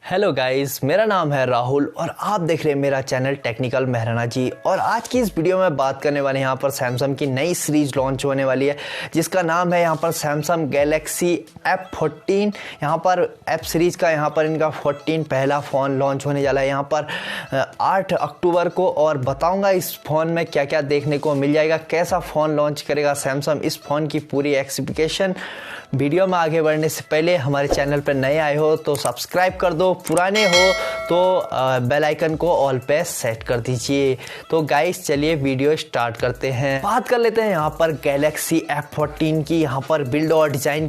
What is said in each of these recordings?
Hello guys, मेरा नाम है राहुल और आप देख रहे हैं मेरा चैनल टेक्निकल महराना जी। और आज की इस वीडियो में बात करने वाले हैं यहाँ पर सैमसंग की नई सीरीज लॉन्च होने वाली है जिसका नाम है यहाँ पर सैमसंग गैलेक्सी F14। यहाँ पर एफ सीरीज का यहाँ पर इनका 14 पहला फ़ोन लॉन्च होने वाला है यहाँ पर 8 अक्टूबर को। और बताऊँगा इस फ़ोन में क्या क्या देखने को मिल जाएगा, कैसा फ़ोन लॉन्च करेगा सैमसंग, इस फ़ोन की पूरी एक्सप्लिकेशन। वीडियो में आगे बढ़ने से पहले हमारे चैनल पर नए आए हो तो सब्सक्राइब कर दो, पुराने हो तो बेल आइकन को ऑल पे सेट कर दीजिए। तो गाइस चलिए वीडियो स्टार्ट करते हैं। बात कर लेते हैं यहाँ पर गैलेक्सी F14 की। यहाँ पर बिल्ड और डिज़ाइन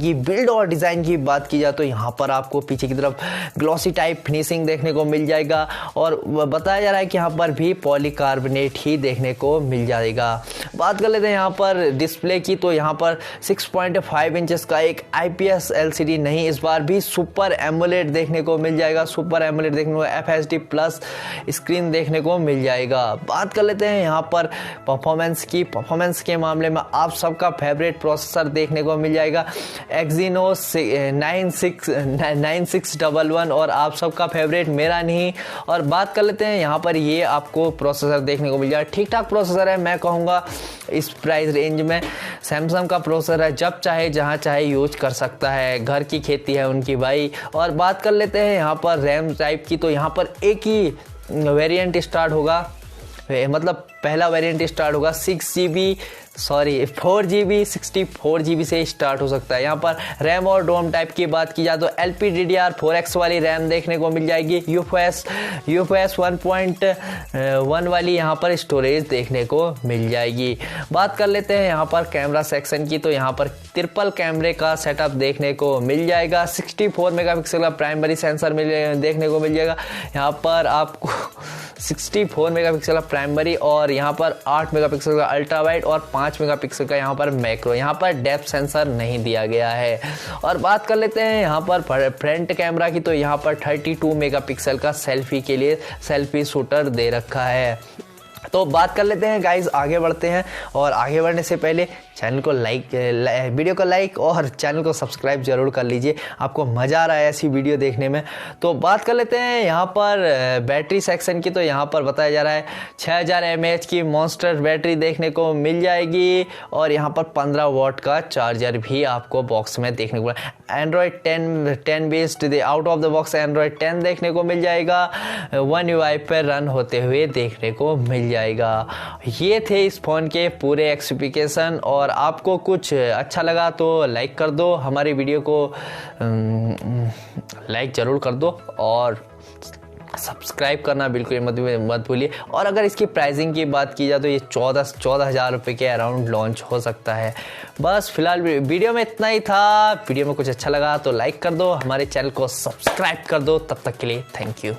की बात की जाए तो यहाँ पर आपको पीछे की तरफ ग्लॉसी टाइप फिनिशिंग देखने को मिल जाएगा और बताया जा रहा है कि यहाँ पर भी पॉलीकार्बोनेट ही देखने को मिल जाएगा। बात कर लेते हैं यहाँ पर डिस्प्ले की, तो यहाँ पर 6.5 इंचेस का एक IPS LCD नहीं, इस बार भी सुपर एमुलेट देखने को मिल जाएगा। सुपर एमुलेट देखने को FHD प्लस स्क्रीन देखने को मिल जाएगा। बात कर लेते हैं यहाँ पर परफॉर्मेंस की। परफॉर्मेंस के मामले में आप सबका फेवरेट प्रोसेसर देखने को मिल जाएगा Exynos 9611 और आप सबका फेवरेट मेरा नहीं। और बात कर लेते हैं यहाँ पर ये आपको प्रोसेसर देखने को मिल जाएगा। ठीक ठाक प्रोसेसर है, मैं कहूँगा इस प्राइस रेंज में सैमसंग का प्रोसेसर है, जब चाहे जहाँ चाहे यूज कर सकता है। घर की खेती है उनकी भाई। और बात कर लेते हैं यहाँ पर रैम टाइप की, तो यहाँ पर एक ही वेरिएंट स्टार्ट होगा, मतलब पहला वेरिएंट स्टार्ट होगा 4GB 64GB से स्टार्ट हो सकता है। यहाँ पर रैम और रोम टाइप की बात की जाए तो LPDDR4X वाली रैम देखने को मिल जाएगी। UFS 1.1 वाली यहाँ पर स्टोरेज देखने को मिल जाएगी। बात कर लेते हैं यहाँ पर कैमरा सेक्शन की, तो यहाँ पर ट्रिपल कैमरे का सेटअप देखने को मिल जाएगा। 64 मेगापिक्सल का प्राइमरी सेंसर देखने को मिल जाएगा। यहाँ पर आपको 64 मेगापिक्सल का प्राइमरी और यहाँ पर 8 मेगापिक्सल का अल्ट्रा वाइड और 5 मेगापिक्सल का यहाँ पर मैक्रो। यहाँ पर डेप्थ सेंसर नहीं दिया गया है। और बात कर लेते हैं यहाँ पर फ्रंट कैमरा की, तो यहाँ पर 32 मेगापिक्सल का सेल्फी के लिए सेल्फी शूटर दे रखा है। तो बात कर लेते हैं गाइज, आगे बढ़ते हैं। और आगे बढ़ने से पहले चैनल को वीडियो को लाइक और चैनल को सब्सक्राइब जरूर कर लीजिए, आपको मज़ा आ रहा है ऐसी वीडियो देखने में। तो बात कर लेते हैं यहाँ पर बैटरी सेक्शन की, तो यहाँ पर बताया जा रहा है 6000 mAh की मॉन्स्टर बैटरी देखने को मिल जाएगी। और यहाँ पर 15 वॉट का चार्जर भी आपको बॉक्स में देखने को Android 10 based out of the box Android 10 देखने को मिल जाएगा। One UI पर रन होते हुए देखने को मिल जाएगा। ये थे इस फ़ोन के पूरे एक्सप्लिकेशन। और आपको कुछ अच्छा लगा तो लाइक कर दो, हमारी वीडियो को लाइक ज़रूर कर दो और सब्सक्राइब करना बिल्कुल मत भूलिए। और अगर इसकी प्राइसिंग की बात की जाए तो ये 14,000 रुपये के अराउंड लॉन्च हो सकता है। बस फिलहाल वीडियो में इतना ही था। वीडियो में कुछ अच्छा लगा तो लाइक कर दो, हमारे चैनल को सब्सक्राइब कर दो। तब तक के लिए थैंक यू।